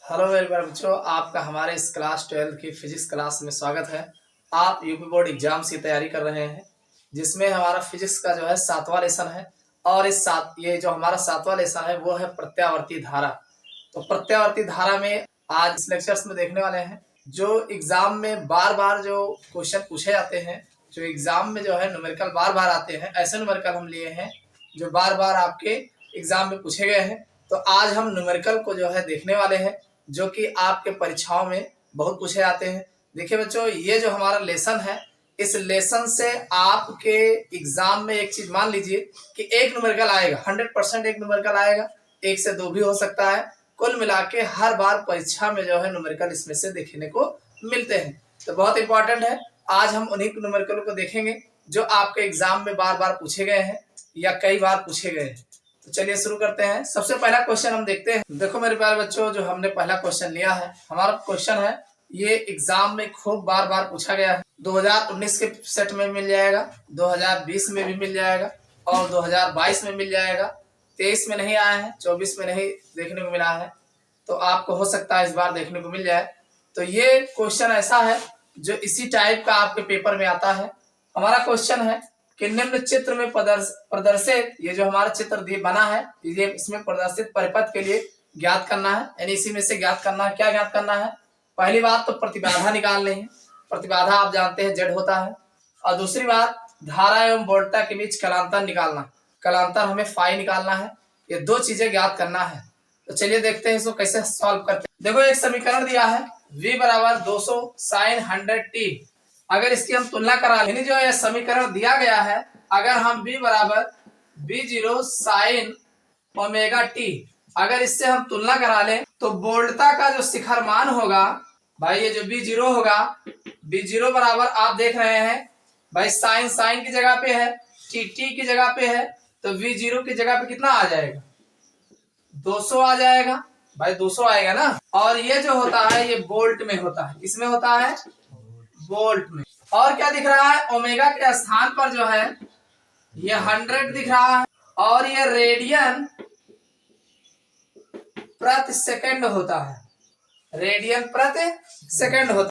Hello मेरे प्यारे बच्चों, आपका हमारे इस क्लास 12 की फिजिक्स क्लास में स्वागत है। आप यूपी बोर्ड एग्जाम्स की तैयारी कर रहे हैं, जिसमें हमारा फिजिक्स का जो है 7वां लेसन है। और ये जो हमारा 7वां लेसन है वो है प्रत्यावर्ती धारा। तो प्रत्यावर्ती धारा में आज इस लेक्चर्स में देखने वाले हैं जो एग्जाम में बार बार जो क्वेश्चन पूछे जाते हैं, जो एग्जाम में जो है न्यूमेरिकल बार बार आते हैं, ऐसे न्यूमेरिकल हम लिए हैं जो बार बार आपके एग्जाम में पूछे गए हैं। तो आज हम न्यूमेरिकल को जो है देखने वाले हैं जो कि आपके परीक्षाओं में बहुत पूछे जाते हैं। देखिए बच्चों, ये जो हमारा लेसन है, इस लेसन से आपके एग्जाम में एक चीज मान लीजिए कि एक न्यूमेरिकल आएगा, 100% एक न्यूमेरिकल आएगा, एक से दो भी हो सकता है। कुल मिला के हर बार परीक्षा में जो है न्यूमेरिकल इसमें से देखने को मिलते हैं। तो बहुत इंपॉर्टेंट है, आज हम उन्हीं न्यूमेरिकल को देखेंगे जो आपके एग्जाम में बार बार पूछे गए हैं या कई बार पूछे गए हैं। तो चलिए शुरू करते हैं। सबसे पहला क्वेश्चन हम देखते हैं। देखो मेरे प्यारे बच्चों, जो हमने पहला क्वेश्चन लिया है, हमारा क्वेश्चन है, ये एग्जाम में खूब बार बार पूछा गया है। 2019 के सेट में मिल जाएगा, 2020 में भी मिल जाएगा और 2022 में मिल जाएगा। 23 में नहीं आया है, 24 में नहीं देखने को मिला है, तो आपको हो सकता है इस बार देखने को मिल जाए। तो ये क्वेश्चन ऐसा है जो इसी टाइप का आपके पेपर में आता है। हमारा क्वेश्चन है कि निम्न चित्र में प्रदर्शित, ये जो हमारा चित्र बना है, ये इसमें प्रदर्शित परिपथ के लिए ज्ञात करना है, यानी इसी में से ज्ञात करना है। क्या ज्ञात करना है? पहली बात तो प्रतिबाधा निकालनी है। प्रतिबाधा आप जानते हैं जेड होता है। और दूसरी बात, धारा एवं वोल्टता के बीच कलांतर निकालना, कलांतर हमें फाई निकालना है। ये दो चीजें ज्ञात करना है। तो चलिए देखते हैं इसको कैसे सॉल्व करते हैं। देखो, एक समीकरण दिया है, v बराबर 200 साइन 100t। अगर इसकी हम तुलना करा लें, जो यह समीकरण दिया गया है, अगर हम v बराबर v0 साइन ओमेगा टी, अगर इससे हम तुलना करा लें तो वोल्टता का जो शिखर मान होगा भाई, ये जो v0 होगा, v0 बराबर आप देख रहे हैं भाई, साइन साइन की जगह पे है, टी टी की जगह पे है, तो v0 की जगह पे कितना आ जाएगा? 200 आ जाएगा भाई, 200 आएगा ना। और ये जो होता है ये वोल्ट में होता है। किसमें होता है? वोल्ट में। और क्या दिख रहा है? ओमेगा के स्थान पर जो है ये 100 दिख रहा है और ये रेडियन प्रति सेकंड होता है, रेडियन प्रति सेकंड होता है।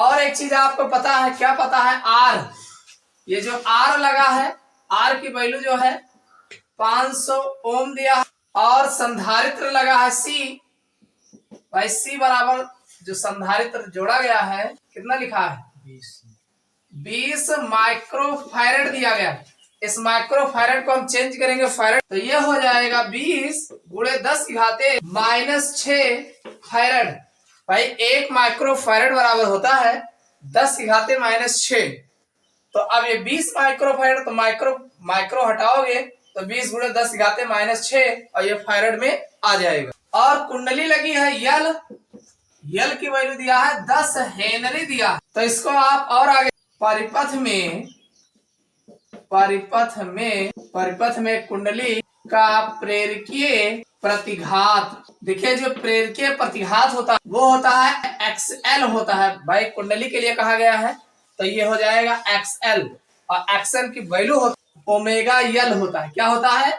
और एक चीज आपको पता है, क्या पता है? आर, ये जो आर लगा है, आर की वैल्यू जो है 500 ओम दिया है। और संधारित्र लगा है सी, भाई सी बराबर जो संधारित्र जोड़ा गया है, कितना लिखा है? 20 माइक्रोफैरड दिया गया। इस माइक्रोफैरड को हम चेंज करेंगे फैरड, तो ये हो जाएगा 20 गुणे 10 घाते -6 फैरड। भाई एक माइक्रोफैरड बराबर होता है 10 घाते -6। तो अब ये 20 माइक्रोफैरड, तो माइक्रो हटाओगे तो 20 गुणे 10 घाते -6 और ये फैरड में आ जाएगा। और कुंडली लगी है यल, यल की वैल्यू दिया है 10 हेनरी दिया है। तो इसको आप और आगे परिपथ में कुंडली का प्रेरकीय प्रतिघात, देखिए जो प्रेरकीय प्रतिघात होता है वो होता है XL होता है भाई, कुंडली के लिए कहा गया है, तो ये हो जाएगा XL। और XL की वैल्यू ओमेगा यल होता है। क्या होता है?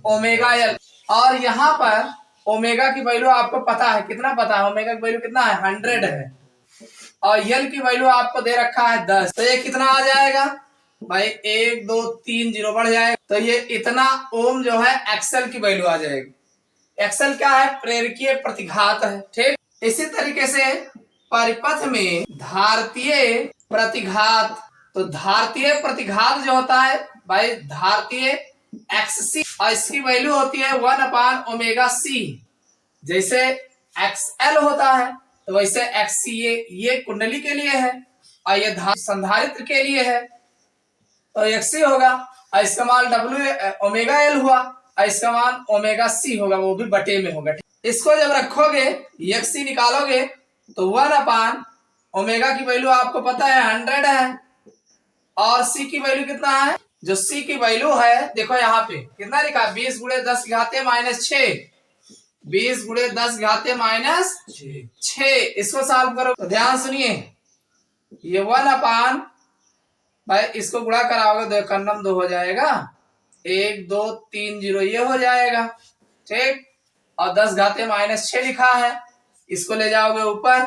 ओमेगा यल। और यहाँ पर ओमेगा की वैल्यू आपको पता है, कितना पता है? ओमेगा की वैल्यू कितना है? 100 है। और यल की वैल्यू आपको दे रखा है 10, तो ये कितना आ जाएगा भाई? 1 2 3 0 बढ़ जाएगा, तो ये इतना ओम जो है एक्सेल की वैल्यू आ जाएगी। एक्सेल क्या है? प्रेरकीय प्रतिघात है। ठीक, इसी तरीके से परिपथ में धारतीय प्रतिघात, तो धारतीय प्रतिघात जो होता है भाई, धारतीय XC, और इसकी वैल्यू होती है 1/ओमेगा-c। जैसे XL होता है तो वैसे XC ये कुंडली के लिए है और ये संधारित्र के लिए है, तो XC होगा। और इसका मान ओमेगा L हुआ और इसका मान ओमेगा-c होगा, वो भी बटे में होगा। इसको जब रखोगे, XC निकालोगे तो 1/ओमेगा की वैल्यू आपको पता है 100 है, और C की वैल्यू कितना है? जो C की वैल्यू है, देखो यहाँ पे कितना लिखा है? 20 गुणे 10 घाते -6, 20 गुणे 10 घाते -6। इसको सॉल्व करो तो ध्यान सुनिए, ये 1/, भाई इसको गुणा कराओगे तो कन्नम 2 हो जाएगा, 1 2 3 0 ये हो जाएगा। ठीक, और 10 घाते -6 लिखा है, इसको ले जाओगे ऊपर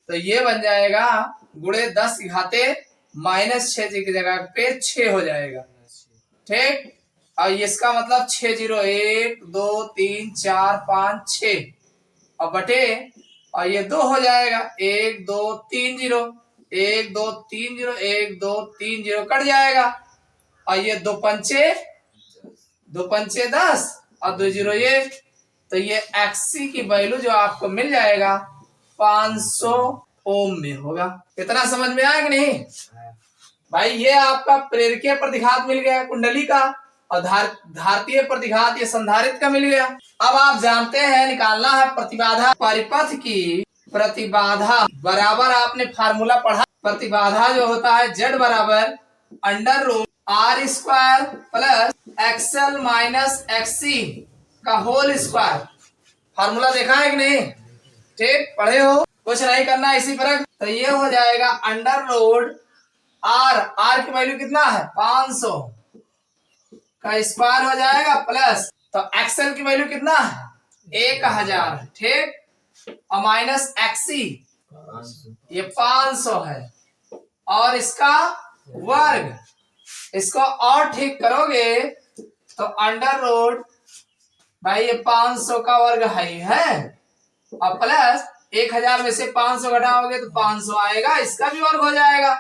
तो ये बन जाएगा गुणे 10 की घाते -6 की जगह पे 6 हो जाएगा। ठीक, और इसका मतलब 6 0 1 2 3 4 5 6 और बटे और ये 2 हो जाएगा 1 2 3 0 1 2 3 0 1 2 3 0 कट जाएगा और ये 2 पंचे 10 और 2 0 ये, तो ये XC की वैल्यू जो आपको मिल जाएगा 500 ओम में होगा। इतना समझ में आया कि नहीं भाई? ये आपका प्रेरकीय प्रतिघात मिल गया कुंडली का और धारतीय प्रतिघात ये संधारित्र का मिल गया। अब आप जानते हैं निकालना है प्रतिबाधा। परिपथ की प्रतिबाधा बराबर आपने फार्मूला पढ़ा, प्रतिबाधा जो होता है Z बराबर √R² plus XL minus XC का होल स्क्वायर। फार्मूला देखा है कि नहीं? ठीक, पढ़े हो, कुछ नहीं करना इसी पर। तो ये हो जाएगा √R की वैल्यू कितना है 500 का स्क्वायर हो जाएगा प्लस तो XL की वैल्यू कितना है 1000। ठीक, और माइनस XC ये 500 है और इसका वर्ग। इसको और ठीक करोगे तो √ भाई ये 500 का वर्ग है और प्लस 1000 में से 500 घटाओगे तो 500 आएगा, इसका भी वर्ग हो जाएगा।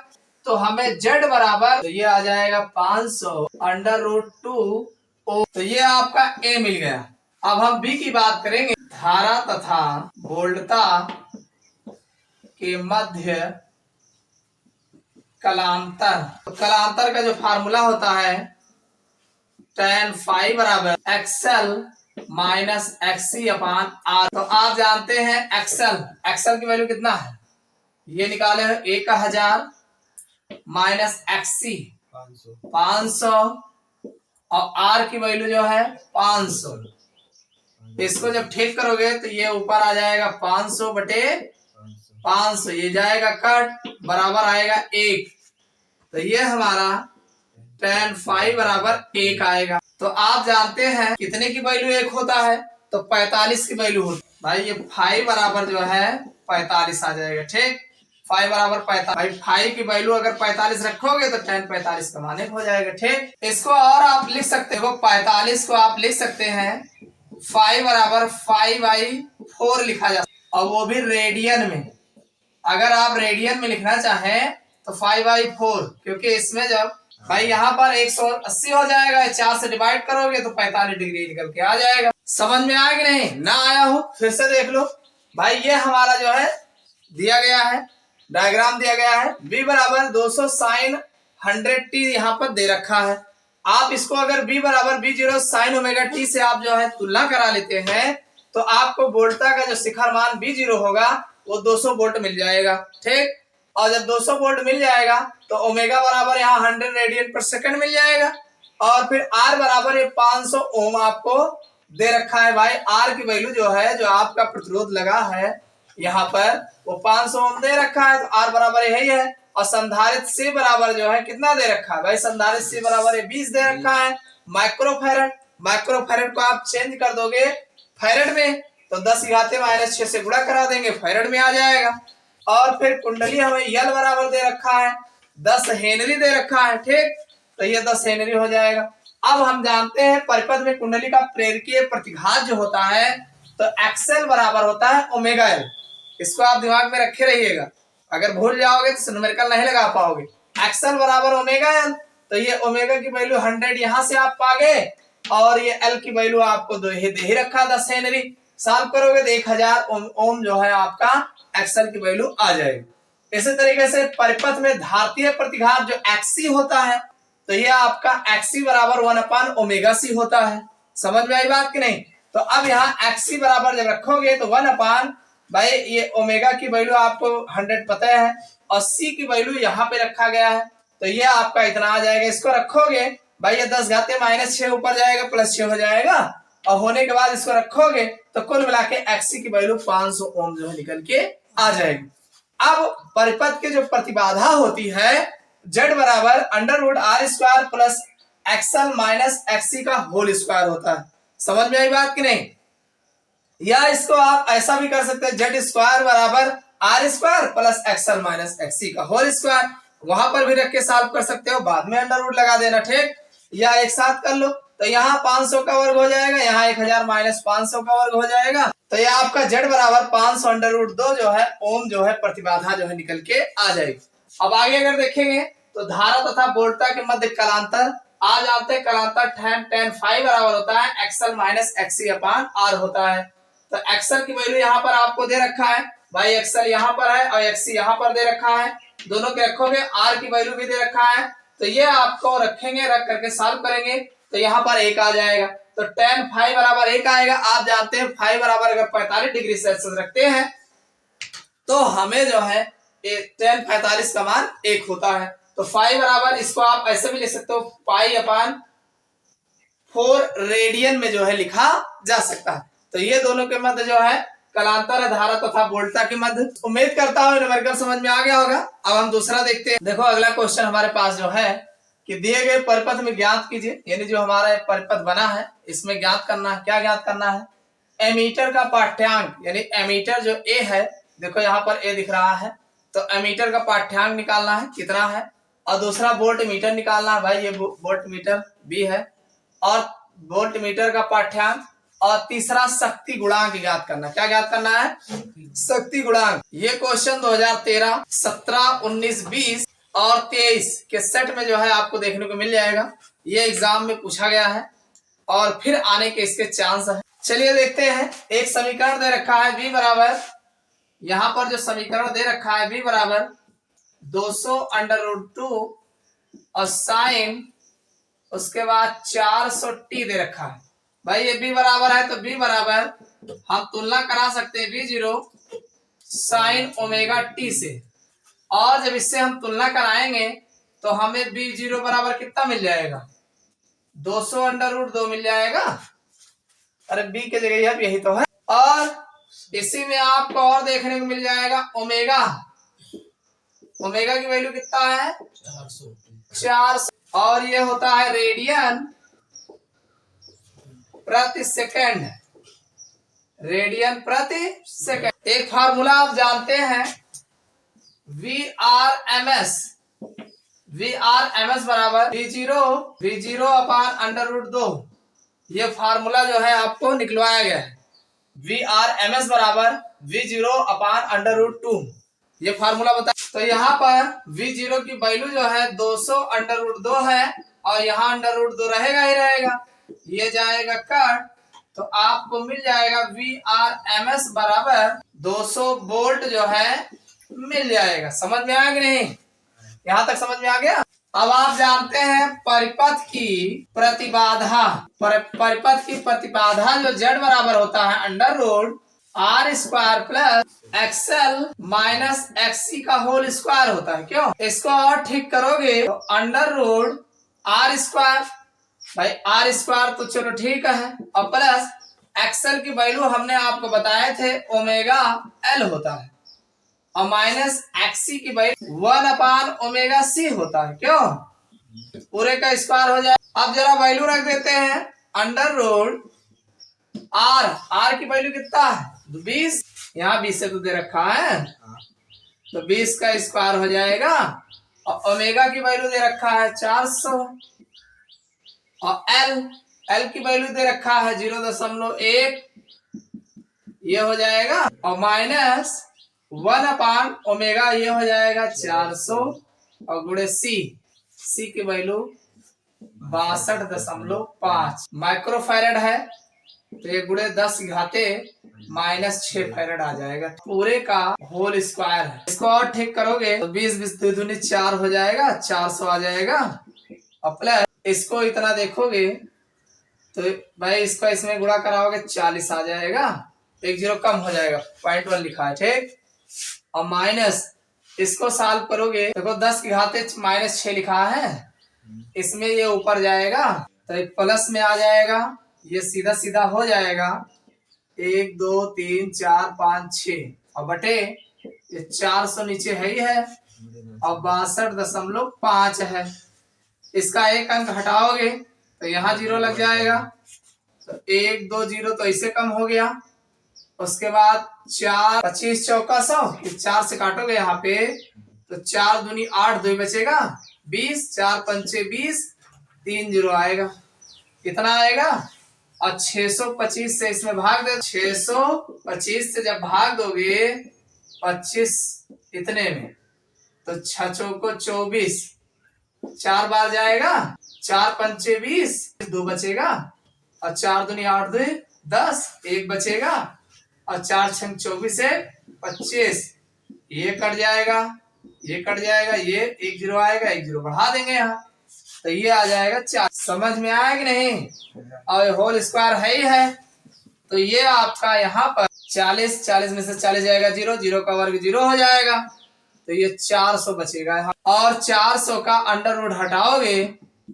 तो हमें Z बराबर तो ये आ जाएगा 500 √2 O। तो ये आपका A मिल गया। अब हम B की बात करेंगे। धारा तथा वोल्टता के मध्य कलांतर। तो कलांतर का जो फार्मूला होता है tan phi बराबर XL माइनस XC अपान R। तो आप जानते हैं XL की वैल्यू कितना है, ये निकाले 1000 माइनस XC 500 और R की वैल्यू जो है 500। इसको जब ठीक करोगे तो ये ऊपर आ जाएगा 500 बटे 500, ये जाएगा कट, बराबर आएगा 1। तो ये हमारा tan phi बराबर 1 आएगा। तो आप जानते हैं कितने की वैल्यू 1 होता है, तो 45 की वैल्यू होती है। भाई ये phi बराबर जो है 45 आ जाएगा। ठीक, phi बराबर 45। भाई phi की वैल्यू अगर 45 रखोगे तो tan 45 का मान 1 हो जाएगा। ठीक, इसको और आप लिख सकते हो 45 को आप लिख सकते हैं phi बराबर 5/4 लिखा जा सकता, और वो भी रेडियन में। अगर आप रेडियन में लिखना चाहें तो 5/4, क्योंकि इसमें जब भाई यहाँ पर 180 हो जाएगा, 4 से डिवाइड करोगे तो 45 डिग्री निकल के आ जाएगा। समझ में आया कि नहीं? ना आया हो फिर से देख लो। भाई ये हमारा जो है दिया गया है, डायग्राम दिया गया है। B बराबर 200 sin 100t यहाँ पर दे रखा है। आप इसको अगर B बराबर B0 sin ω t से आप जो है तुलना करा लेते हैं तो आपको वोल्टता का जो शिखर मान B0 होगा वो 200 वोल्ट मिल जाएगा। ठीक, और जब 200 वोल्ट मिल जाएगा तो ओमेगा बराबर यहाँ 100 रेडियन पर सेकंड मिल जाएगा और फिर R बराबर ये 500 ओम आपको दे रखा है। भाई R की वैल्यू जो है, जो आपका प्रतिरोध लगा है यहाँ पर, वो 500 ओम दे रखा है। तो R बराबर यही है। और संधारित्र C बराबर जो है कितना दे रखा है भाई? संधारित्र C बराबर ये 20 दे रखा है माइक्रोफैरड। माइक्रोफैरड को आप चेंज कर दोगे फैरड में तो 10⁻⁻6 से गुणा करा देंगे, फैरड में आ जाएगा। और फिर कुंडली हमें यल बराबर दे रखा है 10 हेनरी दे रखा है। ठीक, तो ये 10 हेनरी हो जाएगा। अब हम जानते हैं परिपथ में कुंडली का प्रेरकीय प्रतिघात जो होता है तो XL बराबर होता है ω_L। इसको आप दिमाग में रखे रहिएगा, अगर भूल जाओगे तो न्यूमेरिकल नहीं लगा पाओगे। XL बराबर ω_L, तो ये ओमेगा की वैल्यू 100 यहाँ से आप पा गए और ये L की वैल्यू आपको दे ही रखा 10 हेनरी। सॉल्व करोगे तो 1000 ओम जो है आपका XL की वैल्यू आ जाएगी। इसी तरीके से परिपथ में धारतीय प्रतिघात जो XC होता है तो ये आपका XC बराबर 1/ω_C होता है। समझ में आई बात कि नहीं? तो अब यहाँ XC बराबर जब रखोगे तो 1/ भाई ये ओमेगा की वैल्यू आपको 100 पता है और C की वैल्यू यहाँ पे रखा गया है तो ये आपका इतना आ जाएगा। इसको रखोगे भाई ये 10⁻⁻6 ऊपर जाएगा +6 हो जाएगा और होने के बाद इसको रखोगे तो कुल मिला के XC की वैल्यू 500 ओम जो है निकल के आ जाएगी। अब परिपथ की जो प्रतिबाधा होती है Z बराबर √R² plus XL minus XC का होल स्क्वायर होता है। समझ में आई बात कि नहीं? या इसको आप ऐसा भी कर सकते हैं, जेड स्क्वायर बराबर R square plus XL minus XC का होल स्क्वायर, वहां पर भी रख के सॉल्व कर सकते हो, बाद में अंडर रूट लगा देना, ठीक। या एक साथ कर लो, तो यहाँ 500 का वर्ग हो जाएगा, यहाँ 1000 माइनस 500 का वर्ग हो जाएगा, तो यह आपका जेड बराबर 500 अंडर रूट 2 जो है ओम जो है प्रतिबाधा जो है निकल के आ जाएगी। अब आगे अगर देखेंगे तो धारा तथा वोल्टता के मध्य कलांतर आ जाते हैं, कलांतर tan फाई बराबर होता है XL minus XC upon R होता है। तो एक्सएल की वैल्यू यहाँ पर आपको दे रखा है भाई, एक्सएल यहाँ पर है और एक्सी यहाँ पर दे रखा है, दोनों के रखोगे, आर की वैल्यू भी दे रखा है, तो ये आपको रखेंगे, रख करके सॉल्व करेंगे तो यहाँ पर 1 आ जाएगा, तो tan फाई बराबर 1 आएगा। आप जानते हैं फाई बराबर अगर 45 डिग्री सेल्सियस रखते हैं तो हमें जो है tan 45 का मान 1 होता है, तो फाई बराबर इसको आप ऐसे भी लिख सकते हो, पाई अपान 4 रेडियन में जो है लिखा जा सकता है। तो ये दोनों के मध्य जो है कलांतर है धारा तथा वोल्टता के मध्य। उम्मीद करता हूं न्यूमेरिकल समझ में आ गया होगा। अब हम दूसरा देखते हैं। देखो अगला क्वेश्चन हमारे पास जो है कि दिए गए परिपथ में ज्ञात कीजिए, यानी जो हमारा परिपथ बना है इसमें ज्ञात करना है, क्या ज्ञात करना है, एमीटर का पाठ्यांक, यानी एमीटर जो ए है, देखो यहाँ पर ए दिख रहा है, तो एमीटर का पाठ्यांक निकालना है कितना है, और दूसरा वोल्ट मीटर निकालना है भाई, ये वोल्ट मीटर बी है, और वोल्ट मीटर का पाठ्यांक, और तीसरा शक्ति गुणांक ज्ञात करना। क्या ज्ञात करना है, शक्ति गुणांक। ये क्वेश्चन 2013, 17, 19, 20 और 23 के सेट में जो है आपको देखने को मिल जाएगा, ये एग्जाम में पूछा गया है और फिर आने के इसके चांस है। चलिए देखते हैं। एक समीकरण दे रखा है v बराबर, यहाँ पर जो समीकरण दे रखा है v बराबर 200 अंडर रूट 2 और साइन उसके बाद 400 टी दे रखा है भाई, ये b बराबर है तो b बराबर हम तुलना करा सकते हैं v0 साइन ओमेगा टी से, और जब इससे हम तुलना कराएंगे तो हमें b0 बराबर कितना मिल जाएगा, 200 अंडर रूट 2 मिल जाएगा। अरे b के जगह अब यही तो है, और इसी में आपको और देखने को मिल जाएगा ओमेगा, ओमेगा की वैल्यू कितना है 400, और ये होता है रेडियन प्रति सेकंड, रेडियन प्रति सेकंड। एक फार्मूला आप जानते हैं VRMS, VRMS बराबर V0 अपान अंडर रूट 2, ये फार्मूला जो है आपको निकलवाया गया है, VRMS बराबर V0 अपान अंडर रूट 2, ये फार्मूला बता। तो यहाँ पर V0 की वैल्यू जो है 200 अंडर रूट 2 है, और यहाँ अंडर रूट 2 रहेगा ही रहेगा, ये जाएगा कट, तो आपको मिल जाएगा VRMS बराबर 200 वोल्ट जो है मिल जाएगा। समझ में आया कि नहीं, यहाँ तक समझ में आ गया। अब आप जानते हैं परिपथ की प्रतिबाधा, परिपथ की प्रतिबाधा जो Z बराबर होता है under root R square plus XL minus XC का होल स्क्वायर होता है। क्यों, इसको और ठीक करोगे तो अंडर रूट आर स्क्वायर, भाई आर स्क्वायर तो चलो ठीक है, और प्लस एक्सएल की वैल्यू हमने आपको बताए थे ओमेगा एल होता है, और माइनस एक्सी की वैल्यू 1 अपान ओमेगा सी होता है। क्यों, पूरे का स्क्वायर हो जाए। अब जरा वैल्यू रख देते हैं, अंडर रूट आर की वैल्यू कितना है 20, यहाँ 20 से तो दे रखा है, तो 20 का स्क्वायर हो जाएगा, और ओमेगा की वैल्यू दे रखा है 400, और एल की वैल्यू दे रखा है 0.1, ये हो जाएगा, और माइनस 1 अपान ओमेगा ये हो जाएगा 400, और गुणे सी की वैल्यू 62.5 माइक्रोफैरड है, तो ये गुणे 10 घाते माइनस 6 फैरड आ जाएगा, पूरे का होल स्क्वायर है। इसको और ठीक करोगे तो 20 दूनी 4 हो जाएगा, 400 आ जाएगा, और प्लस इसको इतना देखोगे तो भाई इसको इसमें गुणा कराओगे 40 आ जाएगा, एक जीरो कम हो जाएगा, 0.1 लिखा है, ठीक। और माइनस इसको सॉल्व करोगे, देखो 10 की घाते माइनस 6 लिखा है, इसमें ये ऊपर जाएगा तो एक प्लस में आ जाएगा, ये सीधा सीधा हो जाएगा 1 2 3 4 5 6, और बटे ये 400 नीचे है ही है, और 62.5 है। इसका एक अंक हटाओगे तो यहाँ 0 लग जाएगा, तो 1 2 0 तो इससे कम हो गया, उसके बाद 4 25 चौका 100, 4 से काटोगे यहाँ पे तो 4 दूनी 8, 2 बचेगा 20, 4 पंचे 20, 3 जीरो आएगा। कितना आएगा? और 625 से इसमें भाग दे, 625 से जब भाग दोगे 25 इतने में तो 6 चौको 24, 4 बार जाएगा, 4 पंचे 20, 2 बचेगा और 4 दूनी 8, 2 10, 1 बचेगा और 4 छंग 24 है 25, ये कट जाएगा, ये कट जाएगा, ये 1 जीरो आएगा, 1 जीरो बढ़ा देंगे यहाँ तो ये आ जाएगा 4। समझ में आया कि नहीं? और होल स्क्वायर है ही है तो ये आपका यहाँ पर 40, 40 में से 40 जाएगा 0, 0 का वर्ग 0 हो जाएगा तो ये 400 बचेगा यहाँ। और 400 का अंडर रूट हटाओगे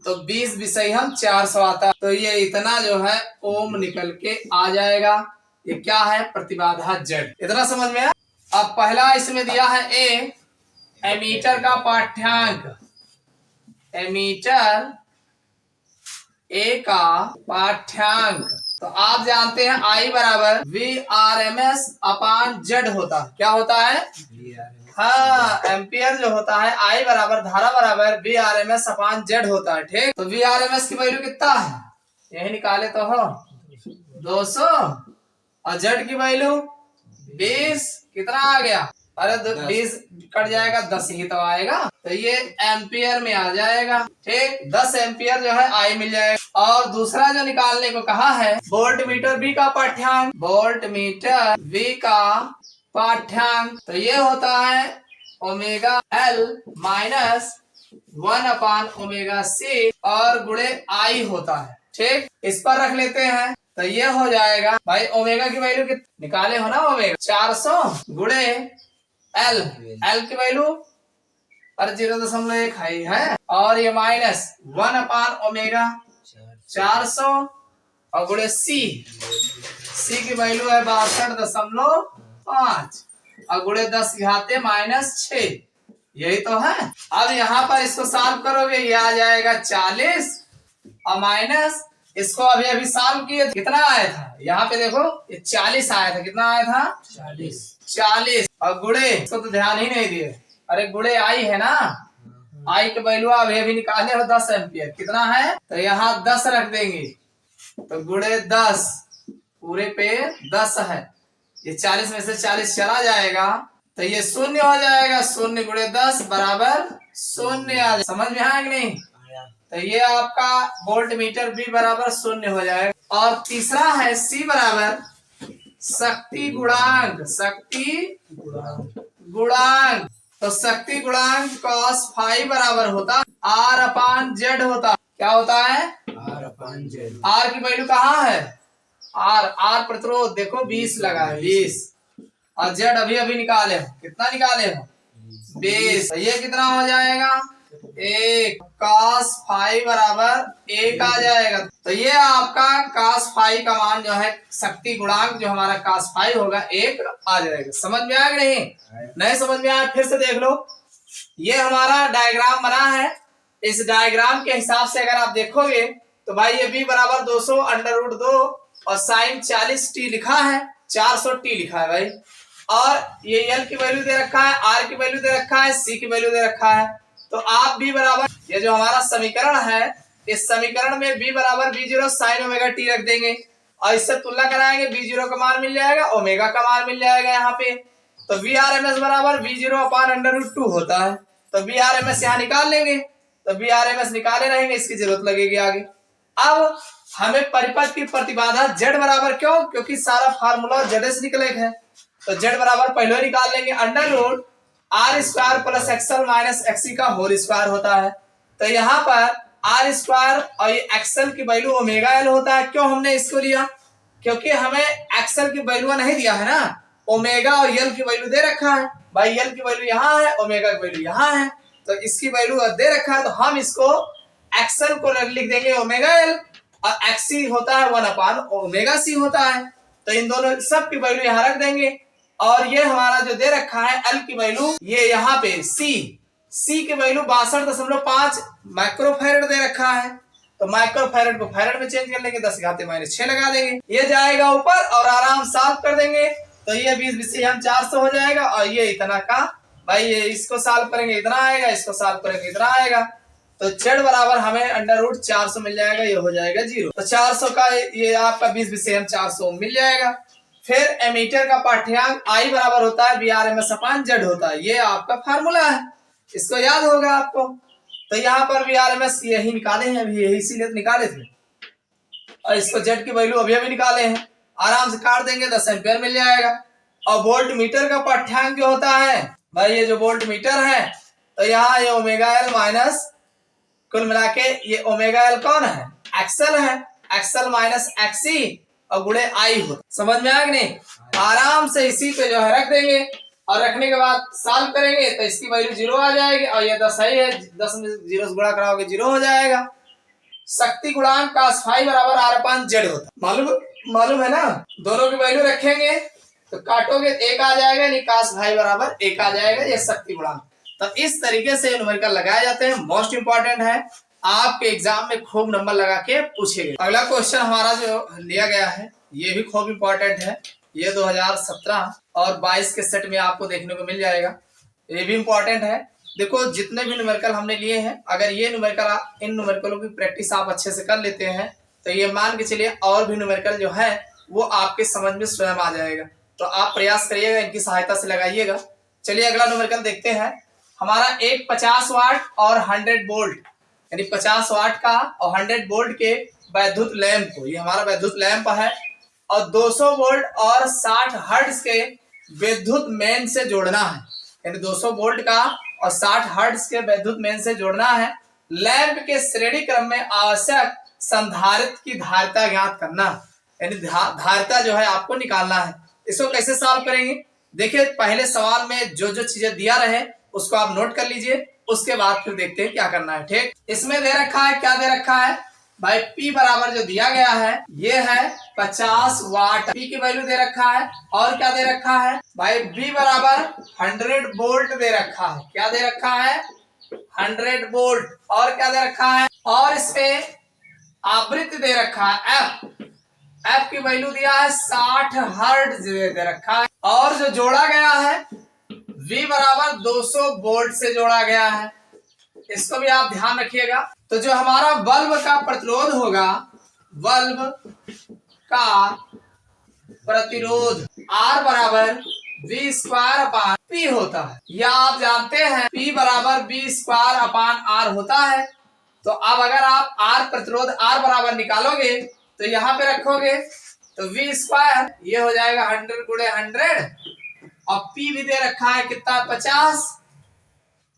तो 20 विषय हम 400 आता है तो ये इतना जो है ओम निकल के आ जाएगा। ये क्या है? प्रतिबाधा जेड। इतना समझ में आया? अब पहला इसमें दिया है ए, एमीटर का पाठ्यांक, एमीटर ए का पाठ्यांक तो आप जानते हैं आई बराबर VRMS अपान जेड होता है। क्या होता है? हाँ, एम्पियर जो होता है आई बराबर धारा बराबर VRMS अपान जेड होता है। ठीक, तो VRMS की वैल्यू कितना है? यही निकाले तो हो 200 और जेड की वैल्यू 20, कितना आ गया? अरे 20 कट जाएगा 10 ही तो आएगा तो ये एम्पियर में आ जाएगा। ठीक, 10 एम्पियर जो है आई मिल जाएगा। और दूसरा जो निकालने को कहा है वोल्ट मीटर बी का पाठ्यांक, वोल्ट मीटर बी का पाठ्यांक तो ये होता है omega L minus 1 upon omega C और गुणे आई होता है। ठीक, इस पर रख लेते हैं तो ये हो जाएगा भाई ओमेगा की वैल्यू कितनी निकाले हो ना? ओमेगा 400 गुणे एल, एल की वैल्यू पर 0.1 है और ये माइनस 1 अपान ओमेगा 400 और गुणे सी, सी की वैल्यू है 62.5 और गुणे 10 घाते -6, यही तो है। अब यहाँ पर इसको सॉल्व करोगे ये आ जाएगा 40 और माइनस इसको अभी अभी सॉल्व किए कितना आया था? यहाँ पे देखो ये 40 आया था। कितना आया था? 40 और गुणे इसको तो ध्यान ही नहीं दिए। अरे गुणे आई है ना, आई के वैल्यू अभी अभी निकाले हो 10 एम्पियर। कितना है? तो यहाँ 10 रख देंगे तो गुणे 10 पूरे पे 10 है, ये 40 में से 40 चला जाएगा तो ये 0 हो जाएगा। 0 गुणे 10 बराबर 0 आ जाएगा। समझ में आया कि नहीं? तो ये आपका वोल्ट मीटर बी बराबर 0 हो जाएगा। और तीसरा है सी बराबर शक्ति गुणांक, शक्ति गुणांक तो शक्ति गुणांक cos फाई बराबर होता R अपान जेड होता। क्या होता है? R upon Z. R की वैल्यू कहाँ है? R प्रतिरोध देखो 20 लगा है 20 और जेड अभी अभी निकाले हो। कितना निकाले हो? 20। तो ये कितना हो जाएगा? 1 cos फाई बराबर 1 आ जाएगा। तो ये आपका cos फाई का मान जो है शक्ति गुणांक जो हमारा cos फाई होगा 1 आ जाएगा। समझ में आया कि नहीं? नहीं समझ में आया फिर से देख लो। ये हमारा डायग्राम बना है। इस डायग्राम के हिसाब से अगर आप देखोगे तो भाई ये b बराबर 200 अंडर रूट 2 और साइन 40t लिखा है, 400t लिखा है भाई। और ये l की वैल्यू दे रखा है, r की वैल्यू दे रखा है, c की वैल्यू दे रखा है। तो आप b बराबर ये जो हमारा समीकरण है इस समीकरण में b बराबर b0 साइन ओमेगा t रख देंगे और इससे तुलना कराएंगे। b0 का मान मिल जाएगा, ओमेगा का मान मिल जाएगा यहाँ पे। तो VRMS बराबर v0 अपान अंडर रूट 2 होता है। तो VRMS यहाँ निकाल लेंगे तो VRMS निकाले रहेंगे, इसकी जरूरत लगेगी आगे। अब हमें परिपथ की प्रतिबाधा Z बराबर क्यों? क्योंकि सारा फार्मूला Z से निकले है तो Z बराबर पहले निकाल लेंगे under root R square plus XL minus XC का होल स्क्वायर होता है। तो यहाँ पर R स्क्वायर और ये XL की वैल्यू ओमेगा L होता है। क्यों हमने इसको लिया? क्योंकि हमें XL की वैल्यू नहीं दिया है ना, ओमेगा और L की वैल्यू दे रखा है भाई। L की वैल्यू यहाँ है, ओमेगा की वैल्यू यहाँ है तो इसकी वैल्यू दे रखा है तो हम इसको XL को लिख देंगे ओमेगा L और XC होता है 1 अपान ओमेगा C होता है। तो इन दोनों सब की वैल्यू यहाँ रख देंगे और ये हमारा जो दे रखा है L की वैल्यू ये यहाँ पे C की वैल्यू 62.5 माइक्रोफैरड दे रखा है। तो माइक्रो फैरड को फैरड में चेंज कर लेंगे, 10⁻⁻6 लगा देंगे, ये जाएगा ऊपर और आराम सॉल्व कर देंगे। तो ये 20 विषम 400 हो जाएगा और ये इतना का भाई, ये इसको सॉल्व करेंगे इतना आएगा, इसको सॉल्व करेंगे इतना आएगा। तो z बराबर हमें √400 मिल जाएगा, ये हो जाएगा 0। तो 400 का ये आपका 20 विषम 400 मिल जाएगा। फिर एमीटर का पाठ्यांक I बराबर होता है Vrms/Z होता है, ये आपका फार्मूला है, इसको याद होगा आपको। तो यहाँ पर Vrms यही निकाले हैं अभी, यही इसीलिए निकाले थे, और इसको Z की वैल्यू अभी अभी निकाले हैं, आराम से काट देंगे 10 एम्पियर मिल जाएगा। और वोल्ट मीटर का पाठ्यांक जो होता है भाई, ये जो वोल्ट मीटर है, तो यहाँ ये ω_L माइनस, कुल मिला के ये ω_L कौन है, एक्सल है, एक्सल माइनस XC और गुणे I हो। समझ में आया कि नहीं? आराम से इसी पे जो है रख देंगे और रखने के बाद सॉल्व करेंगे तो इसकी वैल्यू 0 आ जाएगी, और ये 10 है, 10 में 0 से गुणा कराओगे 0 हो जाएगा। शक्ति गुणांक cos φ बराबर R/Z होता है, मालूम है ना। दोनों की वैल्यू रखेंगे तो काटोगे 1 आ जाएगा, नहीं cos φ बराबर 1 आ जाएगा, ये शक्ति गुणांक। तो इस तरीके से न्यूमेरिकल लगाए जाते हैं, मोस्ट इंपॉर्टेंट है, आपके एग्जाम में खूब नंबर लगा के पूछेंगे। अगला क्वेश्चन हमारा जो लिया गया है ये भी खूब इंपॉर्टेंट है, ये 2017 और 22 के सेट में आपको देखने को मिल जाएगा, ये भी इंपॉर्टेंट है। देखो जितने भी न्यूमेरिकल हमने लिए हैं, अगर ये न्यूमेरिकल, इन न्यूमेरिकलों की प्रैक्टिस आप अच्छे से कर लेते हैं तो ये मान के चलिए और भी न्यूमेरिकल जो है वो आपके समझ में स्वयं आ जाएगा। तो आप प्रयास करिएगा, इनकी सहायता से लगाइएगा। चलिए अगला न्यूमेरिकल देखते हैं। हमारा एक 50 वाट और 100 वोल्ट, यानी 50 वाट का और 100 वोल्ट के वैद्युत लैंप को, ये हमारा वैद्युत लैंप है, और 200 वोल्ट और 60 हर्ट्ज के विद्युत मेन से जोड़ना है, यानी 200 वोल्ट का और 60 हर्ट्ज के विद्युत मेन से जोड़ना है। लैंप के श्रेणी क्रम में आवश्यक संधारित्र की धारिता ज्ञात करना, यानी धारिता जो है आपको निकालना है। इसको कैसे सॉल्व करेंगे? देखिए पहले सवाल में जो जो चीजें दिया रहे उसको आप नोट कर लीजिए, उसके बाद फिर देखते हैं क्या करना है। ठीक, इसमें दे रखा है, क्या दे रखा है भाई, P बराबर जो दिया गया है ये है 50 वाट, P की वैल्यू दे रखा है, और क्या दे रखा है भाई, B बराबर 100 वोल्ट दे रखा है, क्या दे रखा है 100 वोल्ट, और क्या दे रखा है, और इसमें आवृत्ति दे रखा है F की वैल्यू दिया है 60 हर्ट्ज दे रखा है, और जो जोड़ा गया है V बराबर 200 वोल्ट से जोड़ा गया है, इसको भी आप ध्यान रखिएगा। तो जो हमारा बल्ब का प्रतिरोध होगा, बल्ब का प्रतिरोध R बराबर V²/P होता है, या आप जानते हैं P बराबर V²/R होता है। तो अब अगर आप R प्रतिरोध R बराबर निकालोगे तो यहाँ पे रखोगे तो V², ये हो जाएगा 100 गुणे 100, और P भी दे रखा है कितना 50,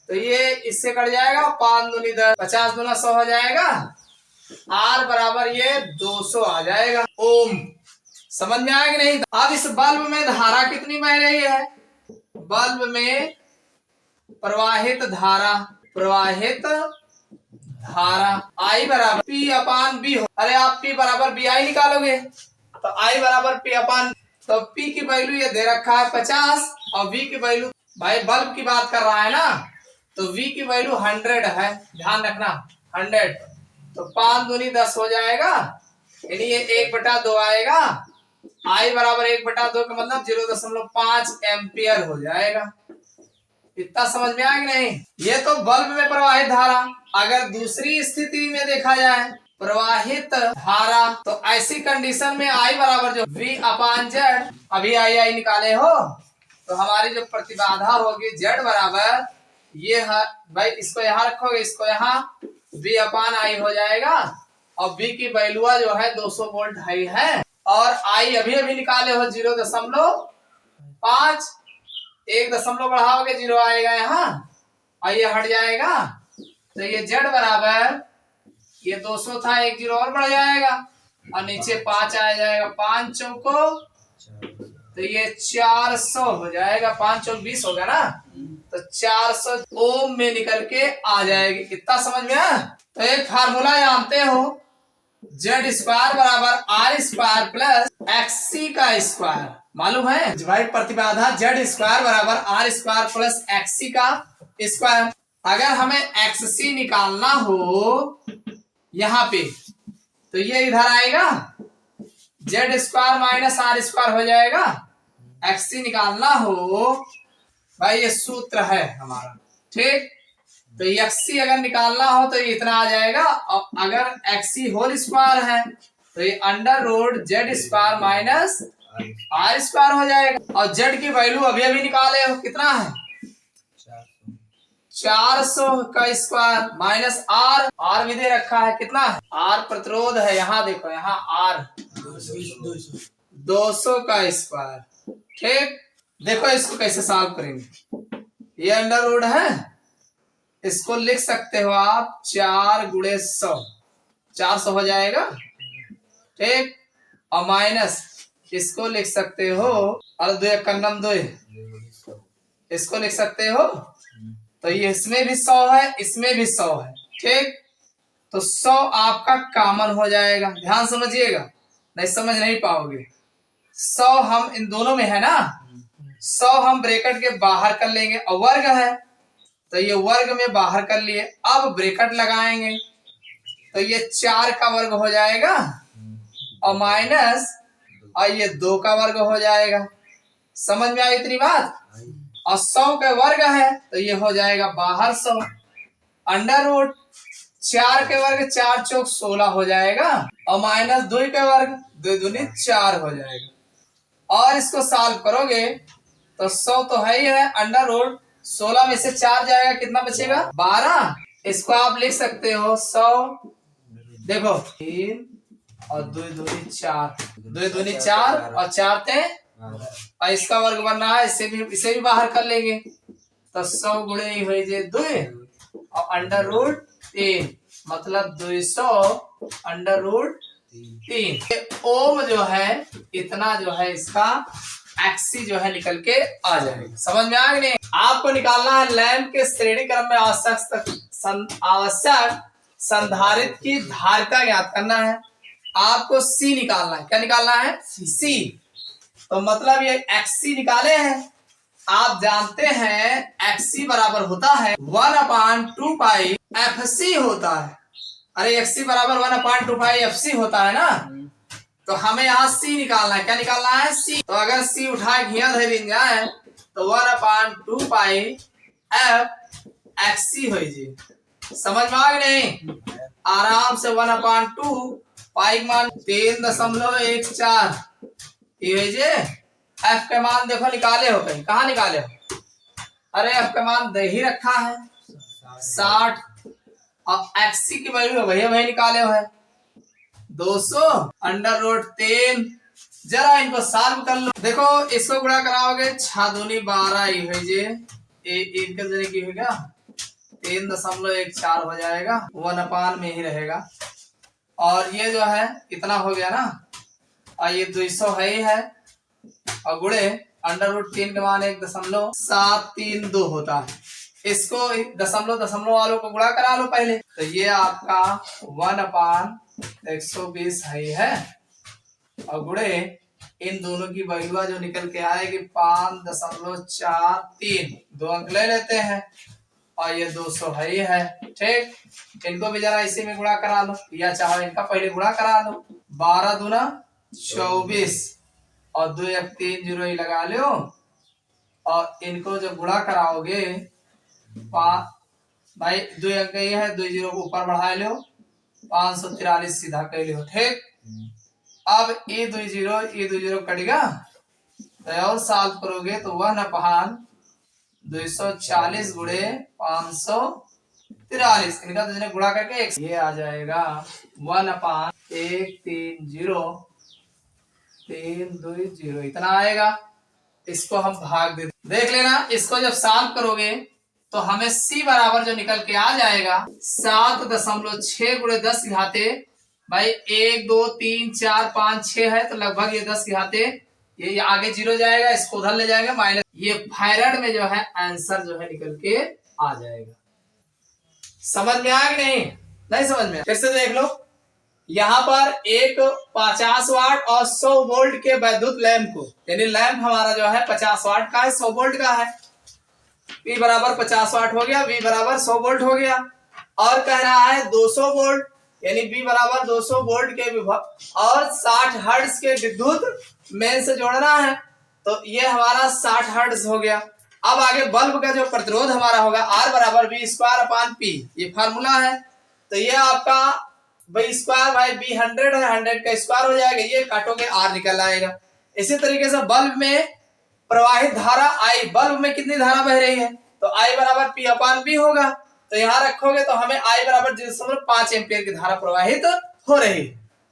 तो ये इससे कट जाएगा 5 दूनी 10, 50 दूना 100 हो जाएगा, R बराबर ये 200 आ जाएगा ओम। समझ में आया कि नहीं? अब इस बल्ब में धारा कितनी बह रही है, बल्ब में प्रवाहित धारा I बराबर P/B हो। अरे आप P बराबर BI निकालोगे तो I बराबर P/, तो P की वैल्यू ये दे रखा है 50 और V की वैल्यू, भाई बल्ब की बात कर रहा है ना, तो V की वैल्यू 100 है, ध्यान रखना 100, तो 5 दूनी 10 हो जाएगा, यानी ये 1/2 आएगा, I बराबर 1/2 का मतलब 0.5 एम्पियर हो जाएगा। इतना समझ में आया कि नहीं? ये तो बल्ब में प्रवाहित धारा। अगर दूसरी स्थिति में देखा जाए प्रवाहित धारा, तो ऐसी कंडीशन में I बराबर जो V/Z, अभी I निकाले हो, तो हमारी जो प्रतिबाधा होगी Z बराबर ये है भाई, इसको यहाँ रखोगे, इसको यहाँ V/I हो जाएगा, और V की वैल्यू जो है 200 वोल्ट है, और I अभी अभी निकाले हो 0.5, 1 दशमलव बढ़ाओगे 0 आएगा यहाँ, और ये हट जाएगा, तो ये Z बराबर ये 200 था, 1 0 और बढ़ जाएगा, और नीचे 5 आ जाएगा, 5 चौको, तो ये 400 हो जाएगा, 5 चौक 20 होगा ना, तो 400 ओम में निकल के आ जाएगी। कितना समझ में आया? तो एक फार्मूला जानते हो, Z² बराबर R² प्लस XC का स्क्वायर, मालूम है भाई, प्रतिबाधा Z² बराबर R² प्लस XC का स्क्वायर। अगर हमें XC निकालना हो, यहाँ पे, तो ये इधर आएगा, Z square minus R square हो जाएगा। एक्सी निकालना हो भाई, ये सूत्र है हमारा, ठीक। तो एक्सी अगर निकालना हो तो ये इतना आ जाएगा, और अगर एक्सी होल स्क्वायर है तो ये under root Z square minus R square हो जाएगा। और जेड की वैल्यू अभी अभी निकाले हो, कितना है 400 का स्क्वायर माइनस आर, आर भी दे रखा है, कितना है आर प्रतिरोध है, यहाँ देखो, यहाँ आर 200 का स्क्वायर, ठीक। देखो इसको कैसे सॉल्व करेंगे, ये अंडर रूट है, इसको लिख सकते हो आप 4 गुणे 100, 400 हो जाएगा, ठीक। और माइनस इसको लिख सकते हो, और 2 एक कन्नम 2, इसको लिख सकते हो, तो ये इसमें भी 100 है, इसमें भी 100 है, ठीक। तो 100 आपका कॉमन हो जाएगा, ध्यान समझिएगा, नहीं समझ नहीं पाओगे। 100 हम इन दोनों में है ना, 100 हम ब्रैकेट के बाहर कर लेंगे, और वर्ग है तो ये वर्ग में बाहर कर लिए, अब ब्रैकेट लगाएंगे तो ये 4 का वर्ग हो जाएगा, और माइनस, और ये 2 का वर्ग हो जाएगा। समझ में आई इतनी बात। और 100 का वर्ग है तो ये हो जाएगा बाहर 100, अंडर रूट 4 के वर्ग 4 चौक 16 हो जाएगा, और माइनस 2 के वर्ग 2 दूनी 4 हो जाएगा। और इसको सॉल्व करोगे तो 100 तो है ही है, अंडर रूट 16 में से 4 जाएगा, कितना बचेगा 12। इसको आप लिख सकते हो 100, देखो 3 और 2 दूनी 4, 2 दूनी 4 और 4 थे, और इसका वर्ग बन रहा है, इसे भी बाहर कर लेंगे, तो 100 गुणे ही हो जाए 2 और अंडर रूट 3, मतलब 200 अंडर रूट 3। ओम जो है इतना जो है इसका एक्सी जो है निकल के आ जाएगा। समझ में आ गया नहीं। आपको निकालना है लैंप के श्रेणी क्रम में आवश्यक संधारित्र की धारिता ज्ञात करना है। आपको सी निकालना है, क्या निकालना है सी। तो मतलब ये एक्सी निकाले हैं, आप जानते हैं एक्सी बराबर होता है 1/2 पाई एफ सी होता है। अरे एक्सी बराबर 1/2 पाई एफ सी होता है ना, तो हमें यहाँ सी निकालना है, क्या निकालना है सी। तो अगर सी उठा घिया धरी जाए तो 1/2 पाई एफ एक्सी हो जी। समझ में आ गई नहीं, आराम से 1/2 पाई मान 3.14 ये एफ के मान देखो निकाले हो, कहीं कहाँ निकाले हो, अरे एफ का मान दे ही रखा है 60, और एक्सी की वैल्यू वही निकाले हो है 200 अंडर रूट 3। जरा इनको सॉल्व कर लो, देखो इसको गुणा कराओगे 6 दूनी 12 इनके जरिए की होगा 3.14 हो जाएगा, 1/2 में ही रहेगा। और ये जो है इतना हो गया ना, और ये 200 है ही है, और गुणे अंडर रूट 3 के मान 1.732 होता है। इसको दशमलव वालों को गुणा करा लो पहले, तो ये आपका 1/120 है, और गुणे इन दोनों की वैल्यू जो निकल के आएगी 5.43, 2 अंक ले लेते हैं, और ये 200 है, ठीक। इनको भी जरा इसी में गुणा करा लो, या चाहो इनका पहले गुणा करा लो, 12 दूना 24 और 2 1 3 0 ही लगा लो, और इनको जब गुणा कराओगे भाई 2 अंक ये है, 2 0 को ऊपर बढ़ा लो, 543 सीधा कर लो, ठीक। अब ये 2 0 कटेगा, तो और सॉल्व करोगे तो 1/240 गुणे 543, इनका तो गुणा करके ये आ जाएगा 1/130 इतना आएगा। इसको हम भाग देख लेना, इसको जब सॉल्व करोगे तो हमें सी बराबर जो निकल के आ जाएगा 7.6 गुणे 10 घाते, भाई 1 2 3 4 5 6 है, तो लगभग ये 10 घाते, ये आगे 0 जाएगा, इसको उधर ले जाएगा माइनस, ये फैराड में जो है आंसर जो है निकल के आ जाएगा। समझ में आ गया नहीं समझ में, फिर से देख लो, यहाँ पर एक 50 वाट और 100 वोल्ट के वैद्युत लैंप को, यानी लैंप हमारा जो है 50 वाट का है, 100 वोल्ट का है, P बराबर 50 वाट हो गया, V बराबर 100 वोल्ट हो गया, और कह रहा है 200 वोल्ट, यानी बी बराबर 200 वोल्ट के विभव और 60 हर्ट्ज के विद्युत मेन से जोड़ना है। तो ये हमारा 60 हर्ट्ज हो गया। अब आगे बल्ब का जो प्रतिरोध हमारा होगा आर बराबर बी स्क्वायर अपॉन पी, ये फार्मूला है। तो ये आपका बी स्क्वायर बाई बी 100 है, 100 का स्क्वायर हो जाएगा, ये काटोगे आर निकल आएगा। इसी तरीके से बल्ब में प्रवाहित धारा आई, बल्ब में कितनी धारा बह रही है, तो आई बराबर पी अपॉन बी होगा। तो यहाँ रखोगे तो हमें आई बराबर 0.5 एम्पियर की धारा प्रवाहित हो रही।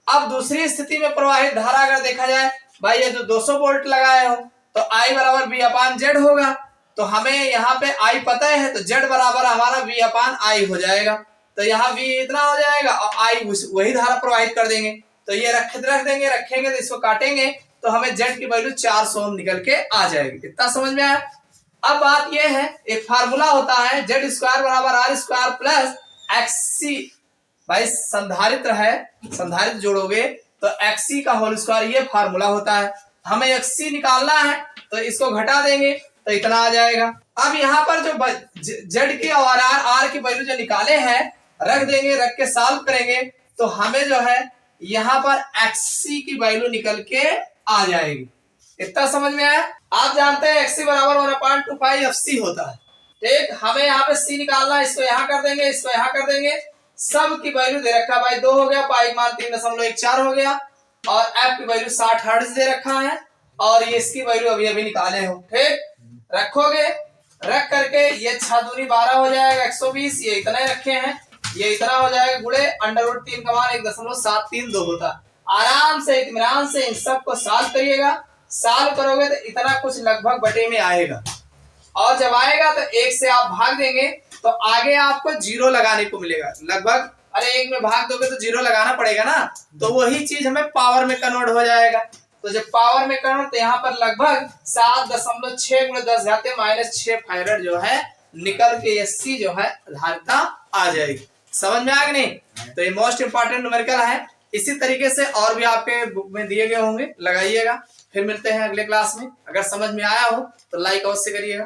अब दूसरी स्थिति में प्रवाहित धारा अगर देखा जाए, भाई ये जो 200 वोल्ट लगाए हो तो आई बराबर बी अपॉन जेड होगा। तो हमें यहाँ पे आई पता है तो जेड बराबर हमारा वी अपॉन आई हो जाएगा। तो यहाँ वी इतना हो जाएगा और आई वही धारा प्रवाहित कर देंगे। तो ये रख देंगे, रखेंगे तो इसको काटेंगे तो हमें जेड की वैल्यू 400 ओम निकल के आ जाएगी। इतना समझ में आया। अब बात यह है, एक फार्मूला होता है जेड स्क्वायर बराबर आर स्क्वायर प्लस एक्सी, भाई संधारित्र है, संधारित्र जोड़ोगे तो एक्सी का होल स्क्वायर, ये फार्मूला होता है। हमें एक्सी निकालना है तो इसको घटा देंगे तो इतना आ जाएगा। अब यहाँ पर जो जेड की और आर की वैल्यू जो निकाले हैं रख देंगे, रख के सॉल्व करेंगे तो हमें जो है यहाँ पर एक्सी की वैल्यू निकल के आ जाएगी। इतना समझ में आया। आप जानते हैं एक्सी बराबर 1/2 एफसी होता है, ठीक। हमें यहाँ पे सी निकालना है, इसको यहाँ कर देंगे, इसको यहाँ कर देंगे, सब की वैल्यू दे रखा है, भाई 2 हो गया, पाई मान 3.14 हो गया और एफ की वैल्यू 60 हर्ट्ज दे रखा है और ये इसकी वैल्यू अभी अभी निकाले हो, ठीक। रखोगे, रख करके ये 6 दूनी 12 हो जाएगा 120, ये इतना ही रखे हैं, ये इतना हो जाएगा गुणे √3 का मान 1.732 होता है। आराम से इत्मीनान से इन सबको सॉल्व करिएगा, सॉल्व करोगे तो इतना कुछ लगभग बटे में आएगा और जब आएगा तो 1 से आप भाग देंगे तो आगे आपको 0 लगाने को मिलेगा लगभग। अरे 1 में भाग दोगे तो 0 लगाना पड़ेगा ना, तो वही चीज हमें पावर में कन्वर्ट हो जाएगा। तो जब पावर में कन्वर्ट तो यहाँ पर लगभग 7.6 × 10⁻⁻6 फैराड जो है निकल के ये सी जो है धारिता आ जाएगी। समझ में आ गया नहीं? तो ये मोस्ट इंपॉर्टेंट न्यूमेरिकल है। इसी तरीके से और भी आपके बुक में दिए गए होंगे, लगाइएगा। फिर मिलते हैं अगले क्लास में। अगर समझ में आया हो तो लाइक अवश्य करिएगा।